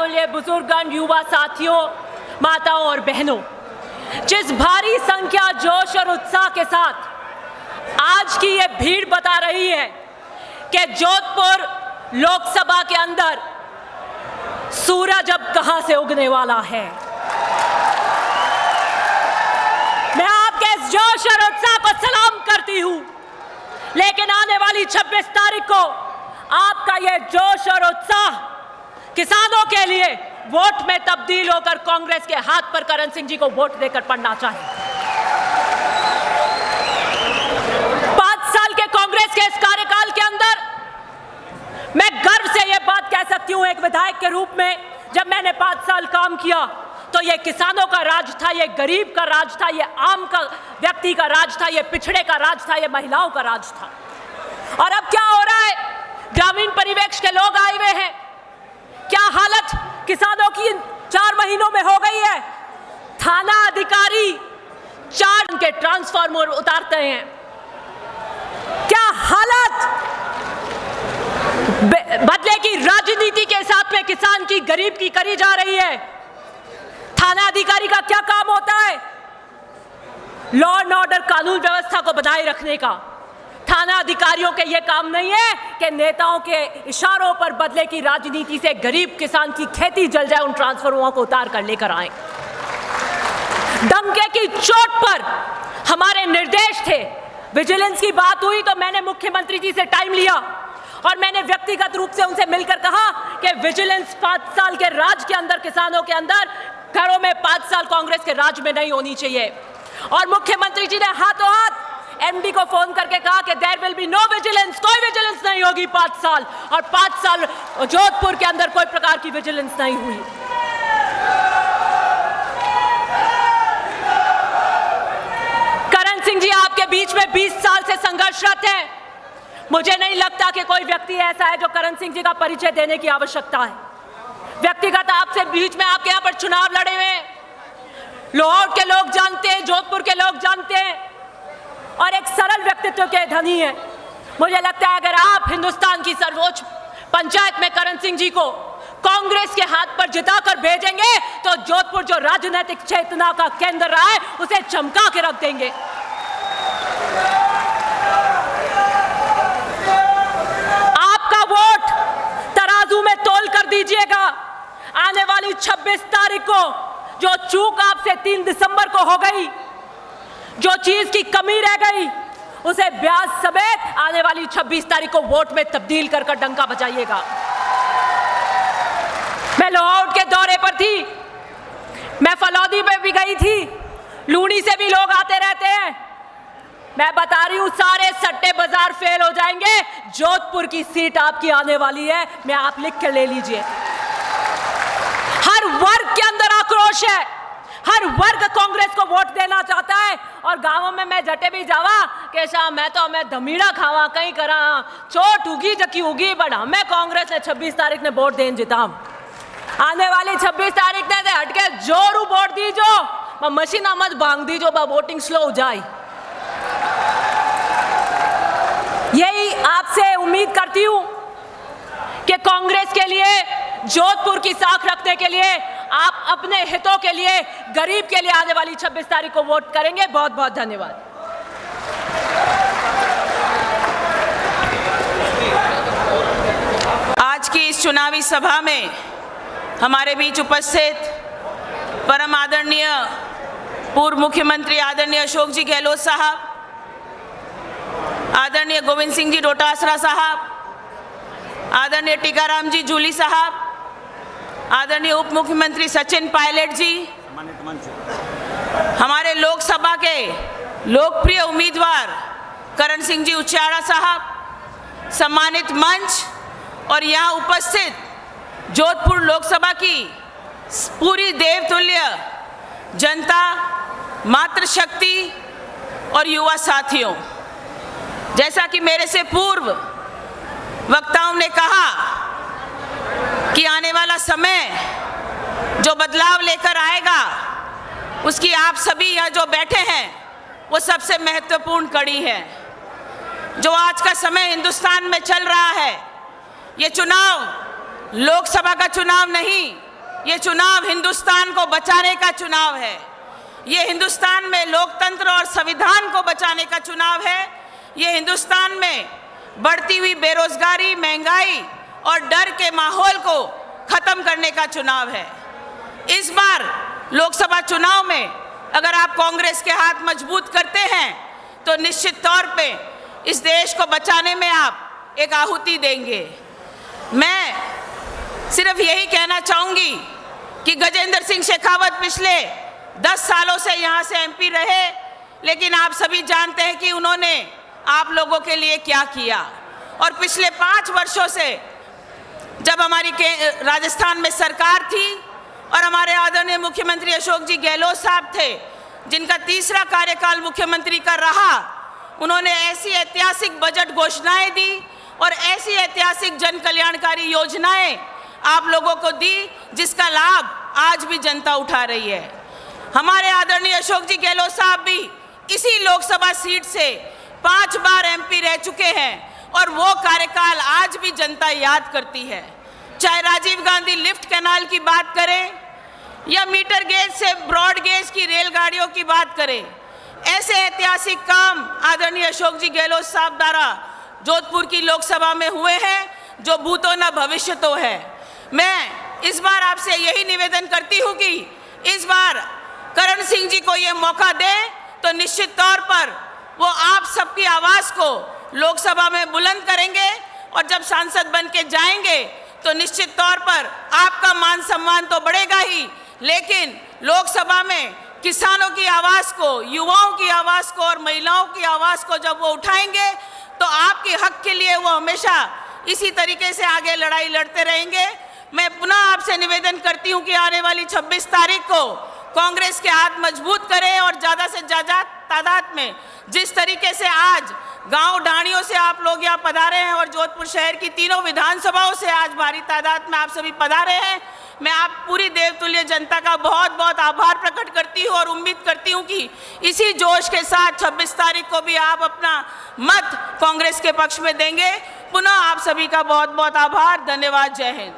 तुल्य बुजुर्गगण, युवा साथियों, माताओं और बहनों, जिस भारी संख्या, जोश और उत्साह के साथ आज की ये भीड़ बता रही है कि जोधपुर लोकसभा के अंदर सूरज अब कहां से उगने वाला है, मैं आपके इस जोश और उत्साह को सलाम करती हूं। लेकिन आने वाली 26 तारीख को आपका यह जोश और उत्साह किसानों के लिए वोट में तब्दील होकर कांग्रेस के हाथ पर करण सिंह जी को वोट देकर पड़ना चाहिए। 5 साल के कांग्रेस के इस कार्यकाल के अंदर मैं गर्व से यह बात कह सकती हूं, एक विधायक के रूप में, जब मैंने 5 साल काम किया तो यह किसानों का राज था, यह गरीब का राज था, यह आम का व्यक्ति का राज था, यह पिछड़े का राज था, यह महिलाओं का राज था। और अब क्या हो रहा है, ग्रामीण परिवेश के लोग आए हुए हैं, क्या हालत किसानों की 4 महीनों में हो गई है। थाना अधिकारी 4 के ट्रांसफार्मर उतारते हैं, क्या हालत, बदले की राजनीति के साथ में किसान की, गरीब की करी जा रही है। थाना अधिकारी का क्या काम होता है, लॉ एंड ऑर्डर, कानून व्यवस्था को बनाए रखने का। थाना अधिकारियों के यह काम नहीं है कि नेताओं के इशारों पर बदले की राजनीति से गरीब किसान की खेती जल जाए, उन ट्रांसफार्मरों को उतार कर लेकर आए। डंके की चोट पर हमारे निर्देश थे, विजिलेंस की बात हुई तो मैंने मुख्यमंत्री जी से टाइम लिया और मैंने व्यक्तिगत रूप से उनसे मिलकर कहा कि विजिलेंस 5 साल के राज के अंदर, किसानों के अंदर, घरों में 5 साल कांग्रेस के राज में नहीं होनी चाहिए। और मुख्यमंत्री जी ने हाथों हाथ एमडी को फोन करके कहा कि there will be no vigilance, कोई विजिलेंस नहीं होगी 5 साल। और 5 साल जोधपुर के अंदर कोई प्रकार की विजिलेंस नहीं हुई। करण सिंह जी आपके बीच में 20 साल से संघर्षरत हैं। मुझे नहीं लगता कि कोई व्यक्ति ऐसा है जो करण सिंह जी का परिचय देने की आवश्यकता है। व्यक्तिगत आपसे बीच में आपके यहां पर चुनाव लड़े हुए हैं, लाहौर के लोग जानते हैं, जोधपुर के लोग जानते हैं, और एक सरल व्यक्तित्व के धनी है। मुझे लगता है अगर आप हिंदुस्तान की सर्वोच्च पंचायत में करण सिंह जी को कांग्रेस के हाथ पर जिताकर भेजेंगे तो जोधपुर जो राजनीतिक चेतना का केंद्र रहा है उसे चमका के रख देंगे। आपका वोट तराजू में तोल कर दीजिएगा। आने वाली 26 तारीख को जो चूक आपसे 3 दिसंबर को हो गई, जो चीज की कमी रह गई, उसे ब्याज समेत आने वाली 26 तारीख को वोट में तब्दील कर डंका बजाइएगा। मैं लाहौर के दौरे पर थी, मैं फलौदी में भी गई थी, लूनी से भी लोग आते रहते हैं। मैं बता रही हूं सारे सट्टे बाजार फेल हो जाएंगे। जोधपुर की सीट आपकी आने वाली है, मैं आप लिख के ले लीजिए। हर वर्ग के अंदर आक्रोश है, हर वर्ग कांग्रेस को वोट देना चाहता है। और गांवों में मैं जटे भी जावा कि शाम मैं धमीड़ा खावा कहीं करा, चोट उगी जकी उगी, बट हमें कांग्रेस ने 26 तारीख ने वोट देन जिताम। आने वाली 26 तारीख ने हटके जोरू वोट दीजो, मशीन मत भांग दीजो, वोटिंग स्लो हो जाए। यही आपसे उम्मीद करती हूं कि कांग्रेस के लिए, जोधपुर की साख रखने के लिए, आप अपने हितों के लिए, गरीब के लिए आने वाली 26 तारीख को वोट करेंगे। बहुत बहुत धन्यवाद। आज की इस चुनावी सभा में हमारे बीच उपस्थित परम आदरणीय पूर्व मुख्यमंत्री आदरणीय अशोक जी गहलोत साहब, आदरणीय गोविंद सिंह जी डोटासरा साहब, आदरणीय टीकाराम जी जूली साहब, आदरणीय उप मुख्यमंत्री सचिन पायलट जी, हमारे लोकसभा के लोकप्रिय उम्मीदवार करण सिंह जी उचाड़ा साहब, सम्मानित मंच और यहाँ उपस्थित जोधपुर लोकसभा की पूरी देवतुल्य जनता, मातृशक्ति और युवा साथियों, जैसा कि मेरे से पूर्व वक्ताओं ने कहा कि आने वाला समय जो बदलाव लेकर आएगा उसकी आप सभी यहाँ जो बैठे हैं वो सबसे महत्वपूर्ण कड़ी है। जो आज का समय हिंदुस्तान में चल रहा है, ये चुनाव लोकसभा का चुनाव नहीं, ये चुनाव हिंदुस्तान को बचाने का चुनाव है। ये हिंदुस्तान में लोकतंत्र और संविधान को बचाने का चुनाव है। ये हिंदुस्तान में बढ़ती हुई बेरोजगारी, महंगाई और डर के माहौल को खत्म करने का चुनाव है। इस बार लोकसभा चुनाव में अगर आप कांग्रेस के हाथ मजबूत करते हैं तो निश्चित तौर पे इस देश को बचाने में आप एक आहुति देंगे। मैं सिर्फ यही कहना चाहूंगी कि गजेंद्र सिंह शेखावत पिछले 10 सालों से यहाँ से एमपी रहे, लेकिन आप सभी जानते हैं कि उन्होंने आप लोगों के लिए क्या किया। और पिछले 5 वर्षों से जब हमारी राजस्थान में सरकार थी और हमारे आदरणीय मुख्यमंत्री अशोक जी गहलोत साहब थे, जिनका तीसरा कार्यकाल मुख्यमंत्री का रहा, उन्होंने ऐसी ऐतिहासिक बजट घोषणाएं दी और ऐसी ऐतिहासिक जन कल्याणकारी योजनाएं आप लोगों को दी जिसका लाभ आज भी जनता उठा रही है। हमारे आदरणीय अशोक जी गहलोत साहब भी इसी लोकसभा सीट से 5 बार एमपी रह चुके हैं और वो कार्यकाल आज भी जनता याद करती है। चाहे राजीव गांधी लिफ्ट कैनाल की बात करें या मीटर गेज से ब्रॉड गेज की रेलगाड़ियों की बात करें, ऐसे ऐतिहासिक काम आदरणीय अशोक जी गहलोत साहब द्वारा जोधपुर की लोकसभा में हुए हैं जो भूतो न भविष्य तो है। मैं इस बार आपसे यही निवेदन करती हूँ कि इस बार करण सिंह जी को ये मौका दें तो निश्चित तौर पर वो आप सबकी आवाज़ को लोकसभा में बुलंद करेंगे और जब सांसद बन के जाएंगे तो निश्चित तौर पर आपका मान सम्मान तो बढ़ेगा ही, लेकिन लोकसभा में किसानों की आवाज़ को, युवाओं की आवाज़ को और महिलाओं की आवाज़ को जब वो उठाएंगे तो आपके हक के लिए वो हमेशा इसी तरीके से आगे लड़ाई लड़ते रहेंगे। मैं पुनः आपसे निवेदन करती हूँ कि आने वाली 26 तारीख को कांग्रेस के हाथ मजबूत करें और ज़्यादा से ज़्यादा तादाद में, जिस तरीके से आज गांव ढाणियों से आप लोग यहाँ पधारे हैं और जोधपुर शहर की तीनों विधानसभाओं से आज भारी तादाद में आप सभी पधारे हैं, मैं आप पूरी देवतुल्य जनता का बहुत बहुत आभार प्रकट करती हूँ और उम्मीद करती हूँ कि इसी जोश के साथ 26 तारीख को भी आप अपना मत कांग्रेस के पक्ष में देंगे। पुनः आप सभी का बहुत बहुत आभार। धन्यवाद। जय हिंद।